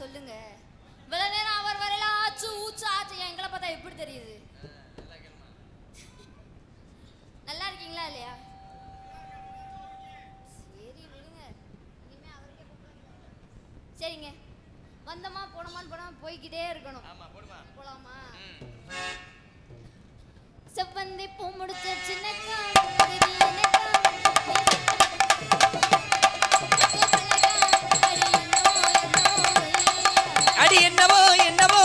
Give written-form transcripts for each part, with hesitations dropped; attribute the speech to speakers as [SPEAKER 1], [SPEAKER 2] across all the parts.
[SPEAKER 1] சொல்லுங்க. இவ்வளவு நேரம் அவர் வரையில ஆச்சு ஊச்சு ஆச்சு எங்களை பார்த்தா எப்படி தெரியுது? நல்லா இருக்கீங்களா இல்லையா? சரி விடுங்க, இனிமே அவருக்கே சரிங்க. வந்தமா போனோமான்னு போனோமா போய்கிட்டே இருக்கணும். போலாமா? செவ்வந்தி பூ முடிச்ச சின்னக்கா
[SPEAKER 2] அடி என்னவோ என்னவோ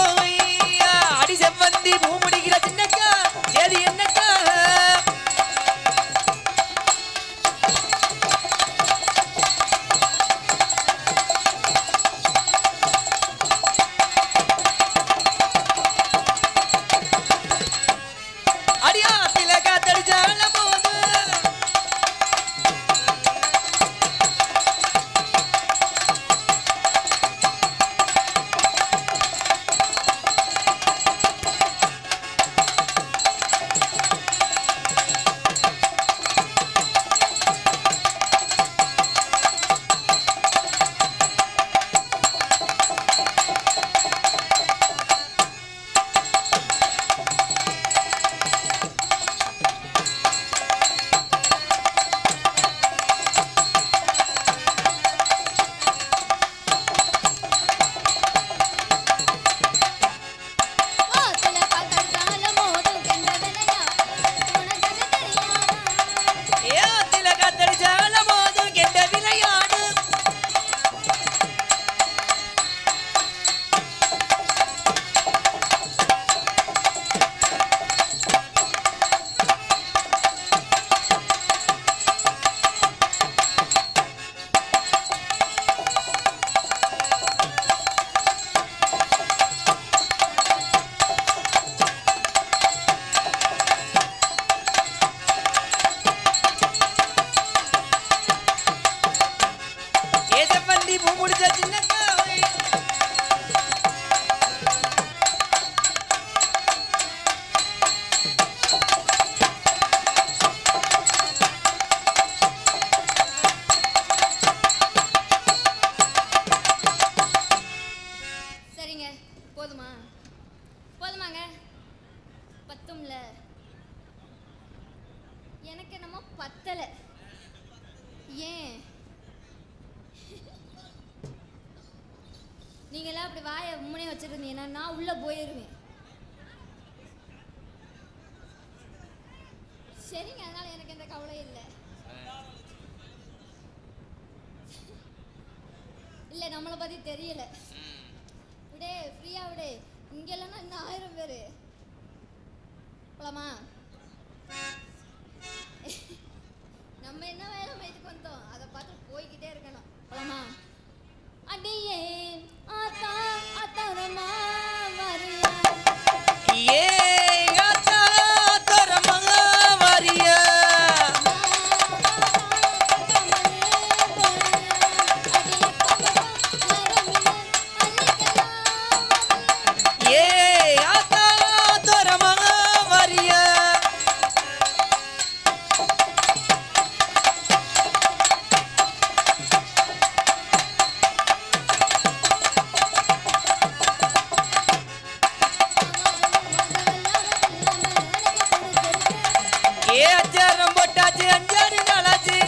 [SPEAKER 2] அடி செவ்வந்தி பூ முடிக்கிற சின்னக்கா சரி என்னக்கா அடியா திலகா தடிச்சால போது பூ முடிச்ச சின்னக்கா
[SPEAKER 1] சரிங்க. போதுமா? போதுமாங்க? பத்தும்ல? எனக்கு என்னமோ பத்தல. ஏன் நீங்களாம் அப்படி வாயை முன்னே வச்சிருந்தீங்கன்னா நான் உள்ள போயிருவேன். சரிங்க, அதனால எனக்கு எந்த கவலை இல்லை. இல்லை நம்மளை பத்தி தெரியல. விடே ஃப்ரீயா விடே. இங்க இல்லைன்னா இன்னும் 1000 பேரு. போலாமா? நம்ம என்ன வேலை மைத்துக்கு வந்தோம் அதை பார்த்து போய்கிட்டே இருக்கணும். போலாமா? அடியே ஆத்தா ஆத்தாரமா வரியா
[SPEAKER 2] ஏ ஆத்தா ஆத்தாரமா வரியா ஏ ஆத்தா ஆத்தாரமா வரியா அச்சாரம் போட்டாச்சு 5 நாளாச்சு.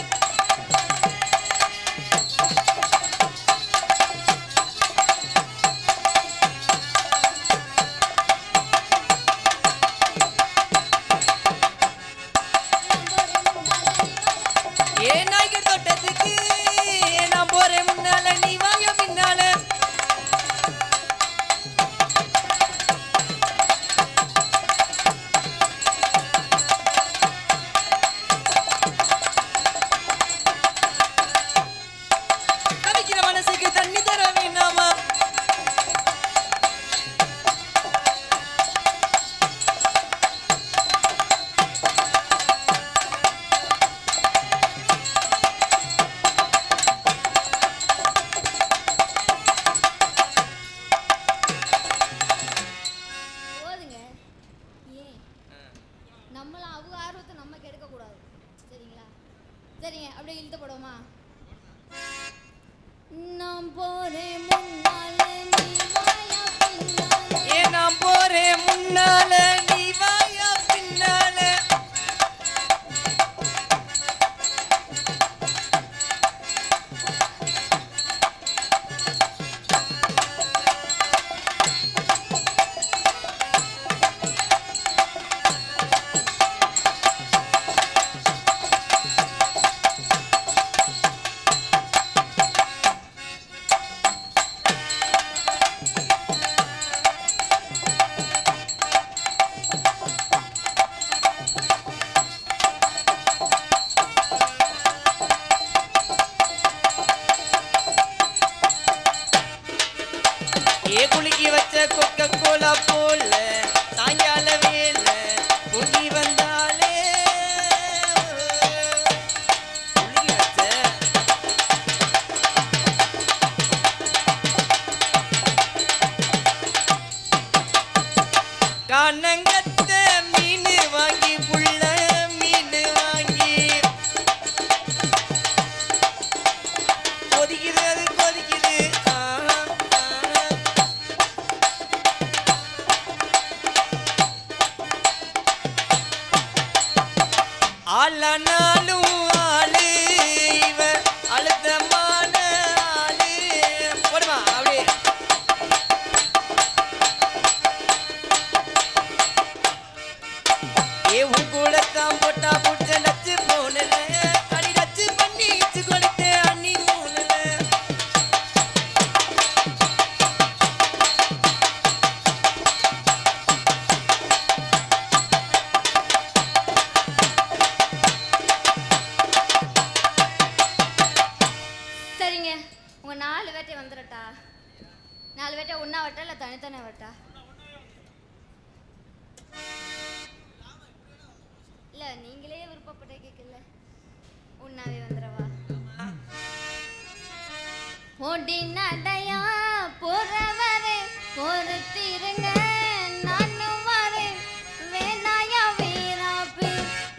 [SPEAKER 2] ஏன் நாய்க்கு தோட்டத்துக்கு நான் போறேன் முன்னால நீ வாங்க பின்னால.
[SPEAKER 1] நம்மளும் அவங்க ஆர்வத்தை நம்ம கெடுக்க கூடாது. சரிங்களா? சரிங்க, அப்படியே இழுத்து போடுவோமா? நான் போறேன் முன்னால நீ வாயா பின்னால.
[SPEAKER 2] நான் போறேன் முன்னால நீ வாயா பின்னால. குலுக்கி வச்ச கொக்க கோலா போல சாயங்கால வேல பொங்கி வந்தாலே. குலுக்கி வச்ச கண்ணங்கத்த மீன் வாங்கி புள்ள மீன் வாங்கி கொதிக்குது அது கொதிக்குது. ஆளானாலும் ஆளு இவ அழுத்தமான ஆளு. போடுமா அப்படியே. உன் கூடத்தான் போட்டா புட்ட நச்சு போனல அடி நச்சு பண்ணி இச்சு கொடுத்தேன் அண்ணி போனல.
[SPEAKER 1] சரிங்க, உங்க 4 வேட்டை வந்துடட்டா? 4 வேட்டை ஒண்ணா வட்டா இல்ல தனித்தனி வட்டா? இல்ல நீங்களே விருப்பப்பட்ட கேட்கல, ஒண்ணாவே வந்துடவா? ஓடி நடையா போறவரே பொறுத்திருங்க நானும் வரேன் வேணாயா வீராப்பு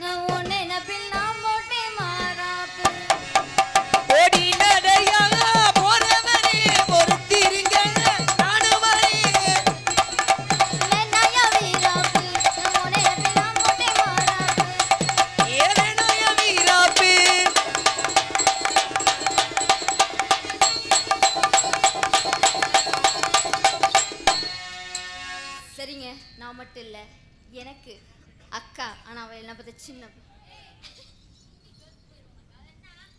[SPEAKER 1] நான் உன்னை நபில் நான் போட்டே மாறாப்பு.
[SPEAKER 2] ஓடி நடையா போறவரே பொறுத்திருங்க நானும் வரேன்
[SPEAKER 1] வேணாயா வீராப்பு நான் உன்னை நபில் நான் போட்டே மாறாப்பு.
[SPEAKER 2] ஏறனாய வீராப்பு.
[SPEAKER 1] சரிங்க, நான் மட்டும் இல்லை, எனக்கு அக்கா, ஆனால் அவள் என்ன பார்த்த சின்ன.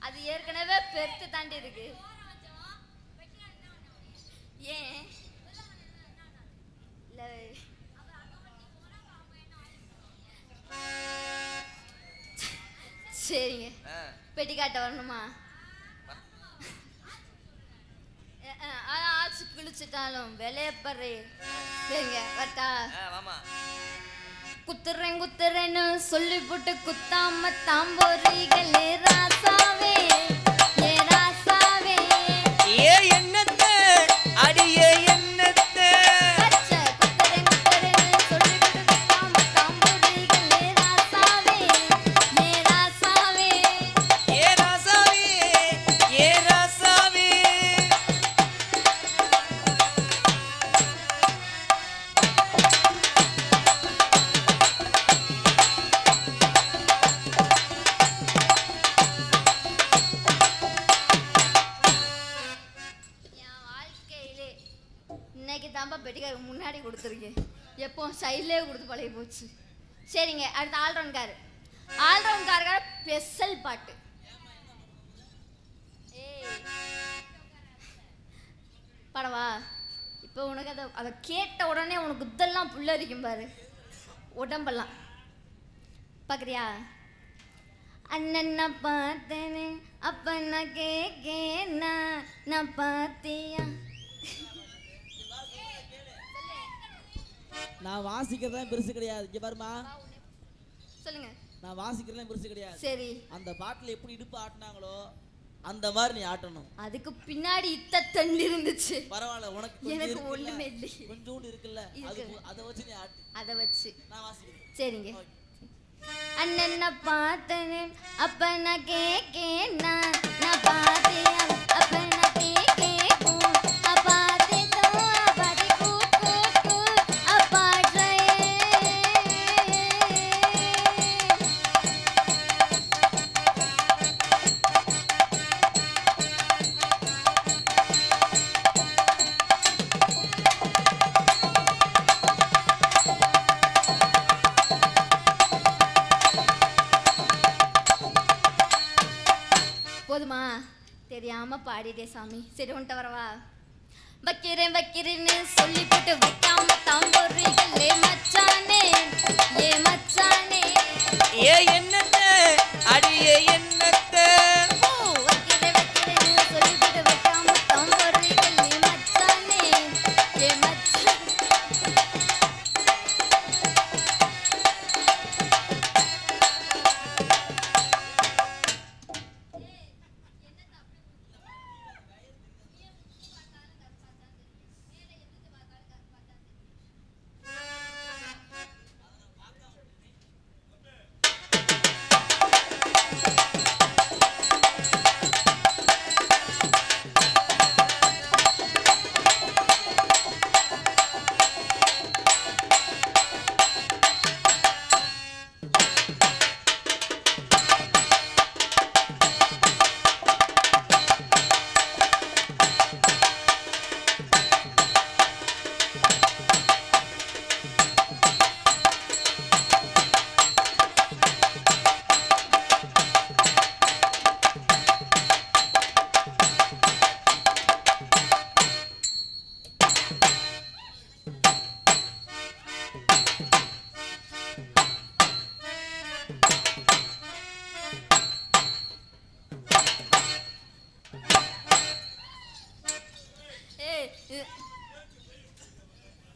[SPEAKER 1] அது ஏற்கனவே பெருத்து தாண்டி இருக்கு. ஏன் இல்லை சரிங்க, பெட்டிக்காட்ட வரணுமா? ஆச்சு கிழிச்சிட்டாலும் விளையப்படுறே. சரிங்க வரட்டா? குத்துறேன் குத்துறேன்னு சொல்லி போட்டு குத்தாம தாம்போறீங்களே ராசாவே ஏ ராசாவே.
[SPEAKER 2] ஏ என்னத்த அடியே என்னத்த
[SPEAKER 1] குத்துறேன் குத்துறேன்னு சொல்லி போட்டு குத்தாம தாம்போறீங்களே ராசாவே ஏ ராசாவே.
[SPEAKER 2] ஏ ராசாவே ஏ ராசாவே.
[SPEAKER 1] இன்னைக்கு தான்ப்பா பெட்டிக்காருக்கு முன்னாடி கொடுத்துருக்கேன், எப்போ சைட்லேயே கொடுத்து பழகி போச்சு. சரிங்க, அடுத்த ஆல்ரவுண்ட்காரு. ஆல்ரவுண்ட்காருக்கார ஸ்பெஷல் பாட்டு. படவா? இப்போ உனக்கு அதை கேட்ட உடனே உனக்கு இதெல்லாம் புல்லரிக்கும் பாரு, உடம்பெல்லாம். பார்க்குறியா? அண்ணன்னா பார்த்தேனே அப்ப நான் கேக்கேன்னா நான் பார்த்தியா.
[SPEAKER 3] நான் வாசிக்கிறதா பெருசு கிடையாது. இங்க பாருமா,
[SPEAKER 1] சொல்லுங்க.
[SPEAKER 3] நான் வாசிக்கிறதா பெருசு கிடையாது.
[SPEAKER 1] சரி,
[SPEAKER 3] அந்த பாட்டுல எப்படி இடுப்பு ஆட்டினாங்களோ அந்த மாதிரி நீ ஆட்டணும்.
[SPEAKER 1] அதுக்கு பின்னாடி தண்ணி இருந்துச்சு.
[SPEAKER 3] பரவாயில்ல, உனக்கு
[SPEAKER 1] எனக்கு ஒண்ணுமே இல்லை,
[SPEAKER 3] கொஞ்சோண்டு இருக்குல்ல, அதை வச்சு நீ ஆட்டு.
[SPEAKER 1] அதை வச்சு
[SPEAKER 3] நான் வாசிக்கிறேன்.
[SPEAKER 1] சரிங்க. அண்ணன் பார்த்தேன் அப்ப நான் கேக்கேன் நான் பார்த்தேன் அப்ப நான் கேக்கேன் அப்பாத்தே தோ அப்பாத்தே கூ கூ கூ அப்பாட்ரே போதுமா தெரியாம பாடிட்டே சாமி சரி உன்ட்ட வரவா வைக்கிறேன் வைக்கிறேன்னு சொல்லி போட்டு வைக்காம தாம்பொறிகளே மச்சானே ஏ மச்சானே
[SPEAKER 2] ஏ என்னத்த அடியே என்னத்த
[SPEAKER 1] வைக்கிறேன் வைக்கிறேன்னு சொல்லி போட்டு வைக்காம தாம்பொறிகளே மச்சானே ஏ மச்சானே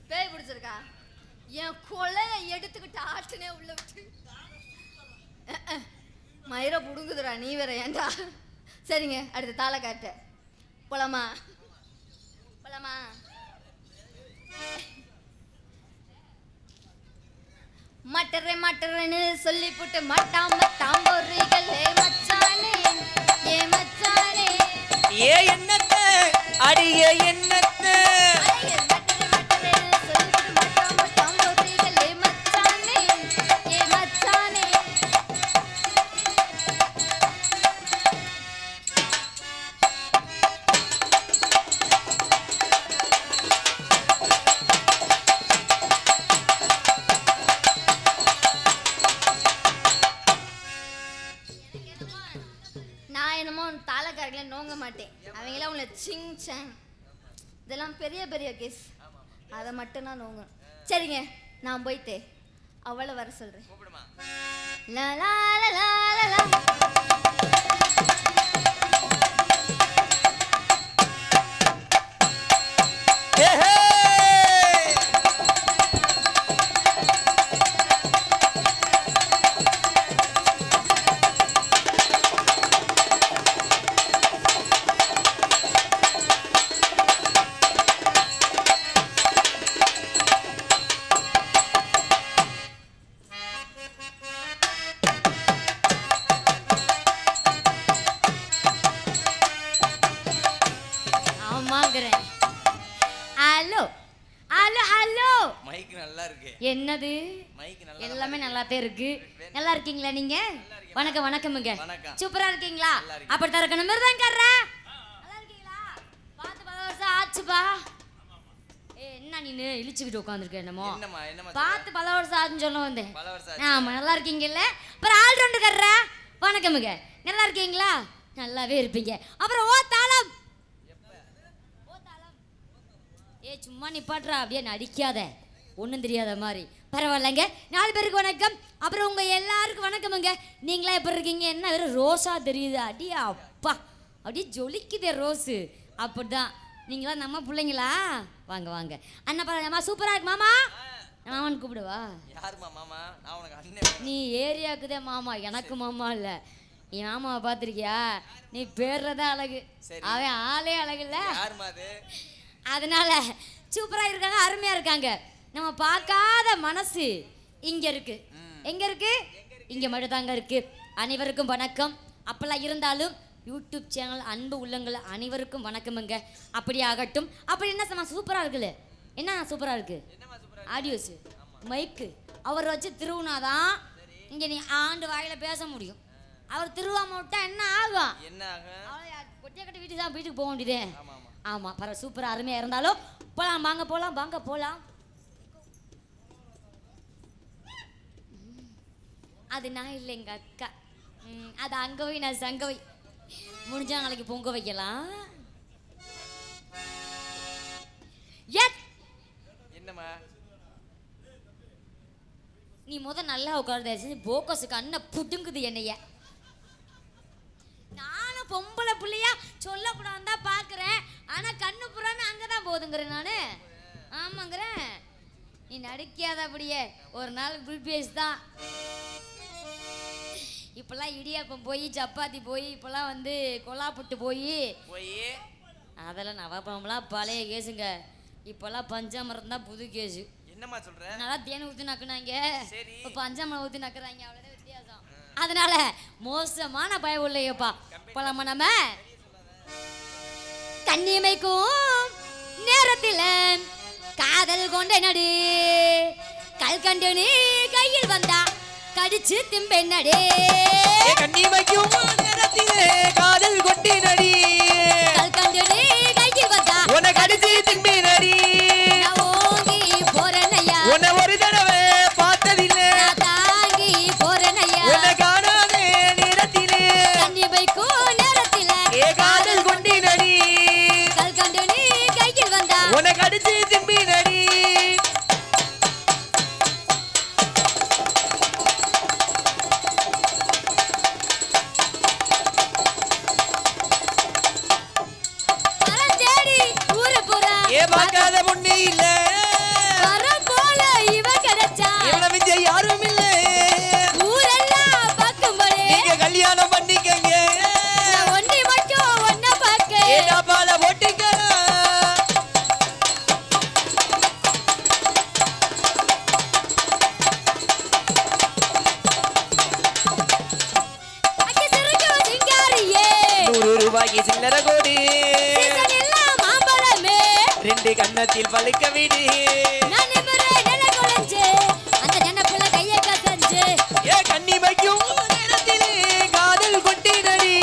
[SPEAKER 1] பேய் பிடிச்சிருக்கா என் கொலைய எடுத்துக்கிட்டு ஆட்டுனே உள்ள விட்டு மயிரை புடுங்குதுடா நீ வேற ஏன்டா சரிங்க அடுத்த தாளை காட்ட போலாமா போலாமா மட்டரை மட்டரைன்னு சொல்லி போட்டு மட்டாம தாம்பொறிகளே மச்சானே ஏ மச்சானே
[SPEAKER 2] ஏ என்னத்த அடியே என்னத்த
[SPEAKER 1] நான் என்னமோ தாளக்காரங்கள நோங்க மாட்டேன் அவங்களாம் உங்களை சிங் சாங் இதெல்லாம் பெரிய பெரிய கேஸ் அதை மட்டும் நான் நோங்க சரிங்க நான் போயிட்டு அவளை வர சொல்றேன் லா லா லா லா லா லா.
[SPEAKER 2] ஹே ஹே
[SPEAKER 1] ஆமாங்கிறேன் ஹலோ ஹலோ ஹலோ
[SPEAKER 2] மைக் நல்லா இருக்கு
[SPEAKER 1] என்னது
[SPEAKER 2] மைக் நல்லா
[SPEAKER 1] எல்லாமே நல்லாத்தே இருக்கு நல்லா இருக்கீங்களா நீங்க வணக்கம் வணக்கமுங்க
[SPEAKER 2] வணக்கம்.
[SPEAKER 1] சூப்பரா இருக்கீங்களா
[SPEAKER 2] நல்லா இருக்கேன்.
[SPEAKER 1] அப்படித்தான் இருக்கணும் மிருதம் கர்றா நல்லா இருக்கீங்களா பார்த்து 10 வருஷம் ஆச்சுப்பா என்ன நீனு இழிச்சுக்கிட்டு உட்காந்துருக்க என்னமோ
[SPEAKER 2] என்னம்மா
[SPEAKER 1] பார்த்து 10 வருஷம் ஆச்சுன்னு சொல்ல வந்தேன்
[SPEAKER 2] பல வருஷம்
[SPEAKER 1] ஆமா நல்லா இருக்கீங்கல்ல அப்புறம் ஆல்ரவுண்டு கர்றா வணக்கமுங்க நல்லா இருக்கீங்களா நல்லாவே இருப்பீங்க அப்புறம் ஓ தாளம் ஏ சும்மா நிப்பாட்றா அப்படியே நடிக்காத ஒன்றும் தெரியாத மாதிரி பரவாயில்லைங்க 4 பேருக்கு வணக்கம் அப்புறம் உங்கள் எல்லாருக்கும் வணக்கமுங்க நீங்களா எப்படி இருக்கீங்க என்ன வெறும் ரோஸா தெரியுது அடியே அப்பா அப்படியே ஜொலிக்குதே ரோஸு அப்படிதான் நீங்களாம் நம்ம பிள்ளைங்களா வாங்க வாங்க அண்ணா பரவாயில்லம்மா சூப்பராக இருக்கு மாமா மாமான்னு கூப்பிடுவா
[SPEAKER 2] யாருமா மாமா நான் உனக்கு அண்ணன்
[SPEAKER 1] நீ ஏரியாக்குதே மாமா எனக்கு மாமா இல்லை நீ மாமாவை பார்த்துருக்கியா நீ பேர்ல தான் அழகு அவன் ஆளே அழகு இல்லை
[SPEAKER 2] யாருமா அது
[SPEAKER 1] அதனால சூப்பராக இருக்காங்க அருமையாக இருக்காங்க நம்ம பார்க்காத மனசு இங்கே இருக்கு எங்க இருக்கு இங்கே மட்டும் தாங்க இருக்கு. அனைவருக்கும் வணக்கம். அப்பெல்லாம் இருந்தாலும் யூடியூப் சேனல் அன்பு உள்ளங்கள் அனைவருக்கும் வணக்கமுங்க. அப்படி ஆகட்டும். அப்படி என்ன சமா சூப்பராக இருக்குல்ல? என்ன சூப்பராக இருக்கு? ஆடியோஸ் மைக்கு அவர் வச்சு திருவுனாதான் இங்கே நீ ஆண்டு வாயில பேச முடியும். அவர் திருவாம விட்டா என்ன ஆகும்?
[SPEAKER 2] என்ன ஆகும்?
[SPEAKER 1] கொட்டிய கட்டி வீட்டுக்கு போக வேண்டியதே. ஆமாம் பரவாயில்ல, சூப்பராக அருமையாக இருந்தாலும் போகலாம். வாங்க போகலாம், வாங்க போகலாம். அது நான் இல்லை, எங்கள் அக்கா. அது அங்கே போய் நான் சங்க வை முடிஞ்சா நாளைக்கு பொங்க வைக்கலாம்.
[SPEAKER 2] என்னம்மா
[SPEAKER 1] நீ நல்லா உட்கார்ந்து போக்கஸ் கண்ணை புடுங்குது என்னைய. நானும் பொம்பளை பிள்ளையா சொல்லக்கூடாதுன்னு தான் பார்க்குறேன். ஆனால் கண்ணு புறாமே அங்கே தான் போதுங்கிறேன் நான். ஆமாங்கிறேன். நீ நடிக்காத அப்படியே ஒரு நாள் குல்பேஸ் தான். இப்போல்லாம் இடியாப்பம் போய் சப்பாத்தி போய் இப்போல்லாம் வந்து கொலாப்புட்டு போய் அதெல்லாம் நவப்பம்லாம் பழைய கேஸுங்க. இப்போல்லாம் பஞ்சாமரம் தான் புது கேஸு.
[SPEAKER 2] என்னம்மா சொல்ற?
[SPEAKER 1] நல்லா தேனை ஊற்றி நக்குனாங்க, இப்போ பஞ்சாமரம் ஊற்றி நக்குறாங்க. அவ்வளோதான் வித்தியாசம். அதனால மோசமான பயம் இல்லையப்பா. போலாமா நம்ம? கண்ணிமைக்கும் நேரத்தில் காதல் கொண்ட நடு கல்கண்டு நீ கையில் வந்தா கடிச்சு திம்பெண்ணடே.
[SPEAKER 2] கண்ணிமைக்கும் நேரத்திலே காதல் கொண்ட நடி
[SPEAKER 1] கல்கண்டு நீ கையில் வந்தா
[SPEAKER 2] உன்னை கடிச்சு திம்பெண்ணடி.
[SPEAKER 1] நான் ஓங்கி போறேனையா,
[SPEAKER 2] உன்னை ஒரு தடவை பார்த்ததில்லை,
[SPEAKER 1] நான் தாங்கி போறேனையா.
[SPEAKER 2] உன்னை காணாத நேரத்திலே
[SPEAKER 1] கண்ணிமைக்கும் நேரத்திலே
[SPEAKER 2] காதல் கொண்ட நடி
[SPEAKER 1] கல்கண்டு நீ கையில் வந்தா
[SPEAKER 2] உன்னை கடிச்சு திம்பெண்ணடி. பார்க்காத பொண்ணு இல்ல,
[SPEAKER 1] வரம் போல இவ கிடைச்சா
[SPEAKER 2] இவனை மிஞ்ச யாரும் இல்ல.
[SPEAKER 1] ஊரெல்லாம் பார்க்கும்போது
[SPEAKER 2] நீங்க கல்யாணம் பண்ணிக்கங்க,
[SPEAKER 1] ஒண்ணி மட்டும் ஒன்ன பார்க்க
[SPEAKER 2] ஏடா பால போட்டுக்கறா.
[SPEAKER 1] அக்கி சிறுக்கு சிங்காரியே
[SPEAKER 2] 100 ரூபாய்க்கு சில்லற கோடி
[SPEAKER 1] எல்லாம் மாம்பழமே
[SPEAKER 2] ரெண்டு கண்ணத்தில் பழுக்க விடு.
[SPEAKER 1] நான் நிமிரே நில குலைஞ்சு அந்த நினைப்புல கையை கசஞ்சு
[SPEAKER 2] கண்ணிமைக்கும் நேரத்திலே காதல் கொண்ட நடி.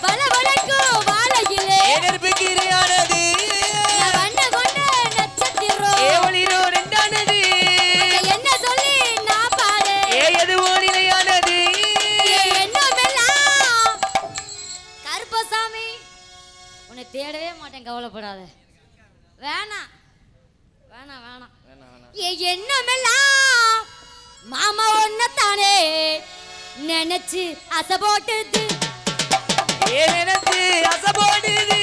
[SPEAKER 1] பலவளைக்கும் வாழையிலே
[SPEAKER 2] நெருப்புக்கிரையானது
[SPEAKER 1] நான் வண்ண கொண்ட நட்சத்திரம்
[SPEAKER 2] ஒளிரோ ரெண்டானது.
[SPEAKER 1] என்ன சொல்லி நான் பாடு
[SPEAKER 2] எதுவோ நிலையானது.
[SPEAKER 1] என்னமெல்லாம் கருப்பசாமி உன்னை தேடவே மாட்டேன், கவலைப்படாத. வேணாம் வேணாம் வேணாம். என்னமெல்லாம் மாமா ஒன்னத்தானே நினைச்சு அசை போட்டுது.
[SPEAKER 2] நினைச்சு அசைபோடுது.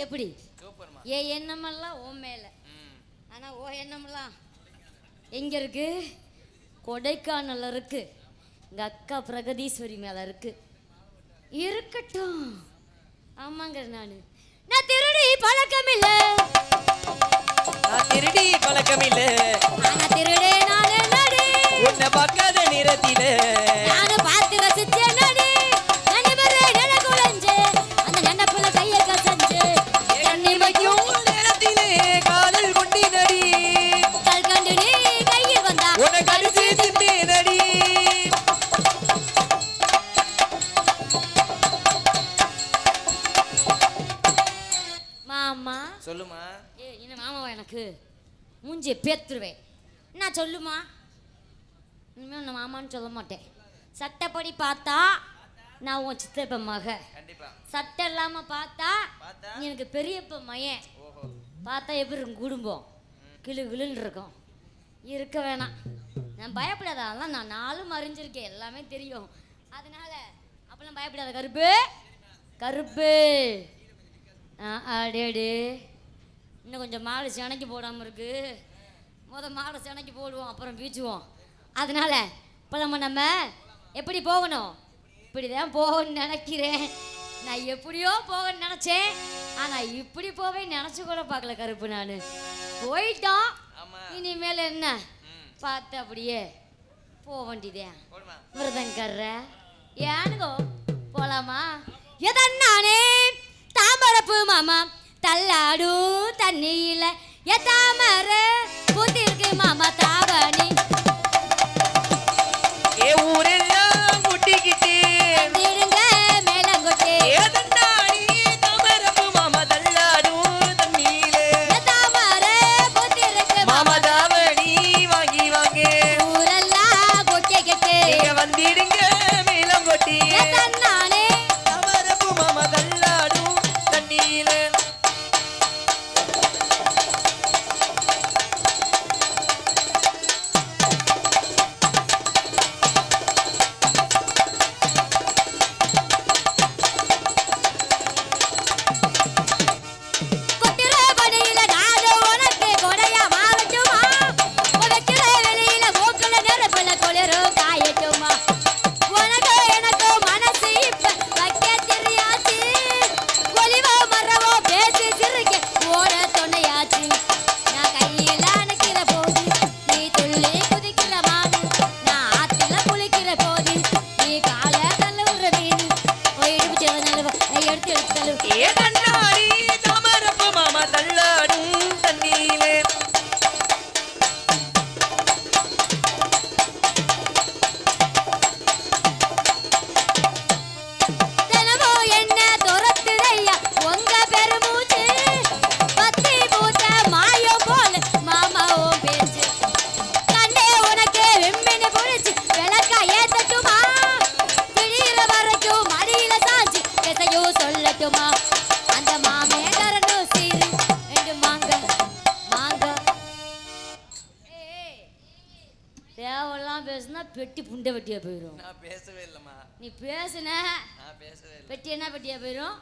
[SPEAKER 1] எப்படி ஏ எண்ணமெல்லாம் ஓ மேல, ஆனா ஓ எண்ணமெல்லாம் எங்க இருக்கு? கொடைக்கானல்ல இருக்கு. எங்க அக்கா பிரகதீஸ்வரி மேல இருக்கு. இருக்கட்டும். ஆமாங்க, நான் திருடி பழக்கம் இல்ல,
[SPEAKER 2] நான் திருடி பழக்கம் இல்ல,
[SPEAKER 1] ஆனா திருடே நானே நடி.
[SPEAKER 2] உன்னை பார்க்காத நேரத்தில
[SPEAKER 1] நானும் பார்த்து ரசிச்சேன் நடி. நனிமரே நில குலைஞ்சு அந்த நினைப்புல கையை கசஞ்சு
[SPEAKER 2] கண்ணிமைக்கும் நேரத்திலே காதல் கொண்ட நடி.
[SPEAKER 1] கல்கண்டு நீ கையில் வந்தா
[SPEAKER 2] உன்னை கடிச்சு திம்பேனடி. சொல்லுமா.
[SPEAKER 1] ஏ என்ன மாமாவா எனக்கு மூஞ்சியை பேத்துருவேன். நான் சொல்லுமா, இனிமேல் நான் மாமான்னு சொல்ல மாட்டேன். சட்டப்படி பார்த்தா நான் உன் சித்தப்ப மக.
[SPEAKER 2] கண்டிப்பா.
[SPEAKER 1] சட்டை இல்லாமல் பார்த்தா
[SPEAKER 2] பார்த்தா
[SPEAKER 1] நீ எனக்கு பெரியப்ப மயன்.
[SPEAKER 2] ஓஹோ.
[SPEAKER 1] பார்த்தா எப்படி இருக்கும் குடும்பம், கிளு கிளுன்னு இருக்கும். இருக்க வேணாம், நான் பயப்படாத. அதெல்லாம் நான் நாளும் அறிஞ்சிருக்கேன், எல்லாமே தெரியும். அதனால அப்பெல்லாம் பயப்படாத. கருப்பு கருப்பு அடேடு, இன்னும் கொஞ்சம் மாடு செனைக்கு போடாமல் இருக்கு. மாடு செனைக்கு போடுவோம், அப்புறம் பீச்சுவோம். அதனால இப்போ நம்ம எப்படி போகணும், இப்படி தான் போகணும்னு நினைக்கிறேன். நான் எப்படியோ போகணும்னு நினச்சேன், ஆனால் இப்படி போவேன் நினச்சி கூட பார்க்கல கருப்பு. நான் போயிட்டோம், இனிமேல் என்ன பார்த்து அப்படியே போக வேண்டியதேன். விரதங்கர்ற ஏனுகோ போலாமா? எதன்னானே தாமரப்பு மாமா தள்ளாடும் தண்ணியில எதாமர பூத்திருக்கு மாமா தாவணி.
[SPEAKER 2] ஏ ஊரெல்லாம் முட்டிக்கிட்டு
[SPEAKER 1] நீடுங்க மேலங்கொட்டி
[SPEAKER 2] ஏதன்னாடி தாமரப்பு மாமா தள்ளாடும் தண்ணியிலே
[SPEAKER 1] எதாமர பூத்திருக்கு
[SPEAKER 2] மாமா தாவணி வாங்கி வாங்க
[SPEAKER 1] ஊரெல்லாம் கொட்டிக்கிட்டு
[SPEAKER 2] நீங்க வந்திடுங்க மேலங்கொட்டி
[SPEAKER 1] எதன்னானே
[SPEAKER 2] தாமரப்பு மாமா தள்ளாடும் தண்ணியிலே.
[SPEAKER 1] கொட்டிற பணியில நாடு உனக்கு கொடையா மாறட்டுமா? உனக்கிற வெளியில மூக்குல நெருப்புல குளிரும் காயட்டுமா? உனக்கு எனக்கு மனசு இப்ப வைக்க தெரியாச்சு. ஒளிவோ மரவோ பேசி சிரிக்க ஓட துணையாச்சு. நான் கையில அணைக்கிற போது நீ துள்ளி குதிக்கிற மாடு, நான் ஆத்துல குளிக்கிற போது நீ கால தள்ளுற மீன். இடுப்பு சேவை நழுவ எடுத்து எடுத்து தள்ளு.
[SPEAKER 2] ஏதன்னாடி தாமரப்பு மாமா தள்ளாடும் தண்ணியிலே.
[SPEAKER 1] தினமும் என்ன துரத்துதையா உங்க பெருமூச்சு, பத்தி பூத்த மாயம் போல மாமாவும் பேச்சு. கண்ணே உனக்கு வெம்மினு புடிச்சு விளக்கா ஏத்தட்டுமா? திடீர வரைக்கும் மடியில சாஞ்சி எதையும் சொல்லட்டுமா? அந்த மாமே தரணும் சீரு ரெண்டு மாங்க மாங்க. தேவெல்லாம் பேசுனா பெட்டி புண்டை வெட்டியா போயிடும்.
[SPEAKER 2] நான் பேசவே இல்லம்மா.
[SPEAKER 1] நீ பேசுன
[SPEAKER 2] நான் பேசவே இல்லை.
[SPEAKER 1] பெட்டி என்ன பெட்டியா போயிடும்.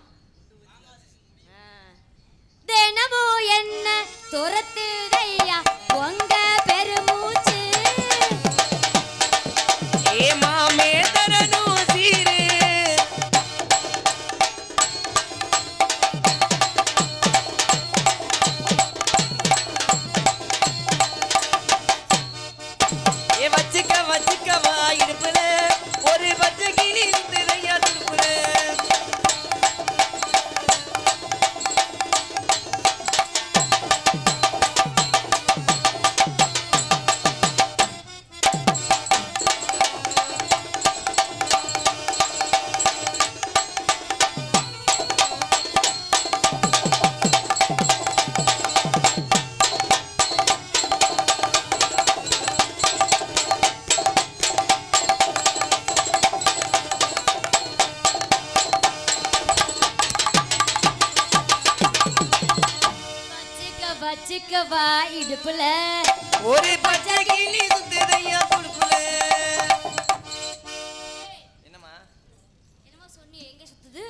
[SPEAKER 1] தினமும் என்ன துரத்துதையா உங்க பெருமூச்சு.
[SPEAKER 2] ஏ மாமே தரணும் சீரு ஏ வச்சுக்கவா இடுப்புல ஒரு பச்சை கிளி திரையா துடுப்புல.
[SPEAKER 1] வச்சுக்கவா இடுப்புல
[SPEAKER 2] ஒரு பச்சை கிளி சுத்துதையா துடுப்புல. என்னம்மா?
[SPEAKER 1] என்னமோ சொன்னீங்க, எங்க சுத்துது?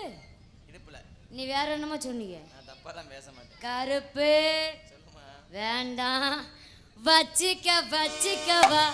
[SPEAKER 2] இடுப்புல.
[SPEAKER 1] நீ வேற என்னமோ சொன்னீங்க.
[SPEAKER 2] நான் தப்பாலாம் பேச மாட்டேன்.
[SPEAKER 1] கருப்பு
[SPEAKER 2] சொல்லுமா.
[SPEAKER 1] வேண்டாம், வச்சுக்கவா.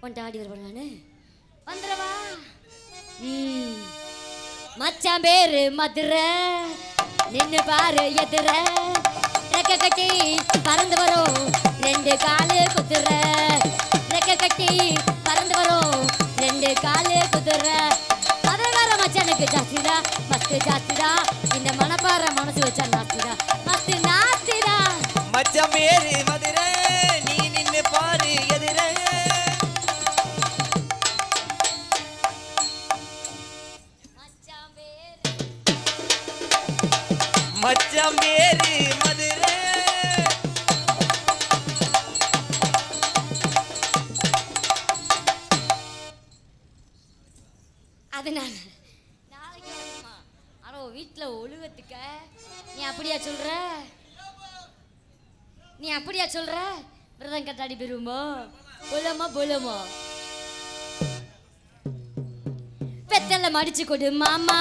[SPEAKER 1] உன்ட்ட ஆடி வருவேன் நானு வந்துடவா மச்சான் பேரு மதுரை நின்னு பாரு எதிர ரெக்க கட்டி பறந்து வரும் 2 காலு குதிரை ரெக்க கட்டி பறந்து வரும் 2 காலு குதிரை மதுரகார மச்சானுக்கு ஜாஸ்திடா மஸ்து ஜாஸ்திடா இந்த மனப்பாற மனசு வச்சா நாஸ்திடா மஸ்து நாஸ்திடா
[SPEAKER 2] மச்சான் பேரு மதுரை நீ நின்னு பாரு எதிர மச்சான் பேரு மதுரை
[SPEAKER 1] அதனால நாளைக்கு வரணுமா ஆனா வீட்டுல ஒழுவத்துக்க நீ அப்படியா சொல்ற விரதம் கட்டாடி போயிருவோமோ போலமா பெத்தல மடிச்சு கொடு மாமா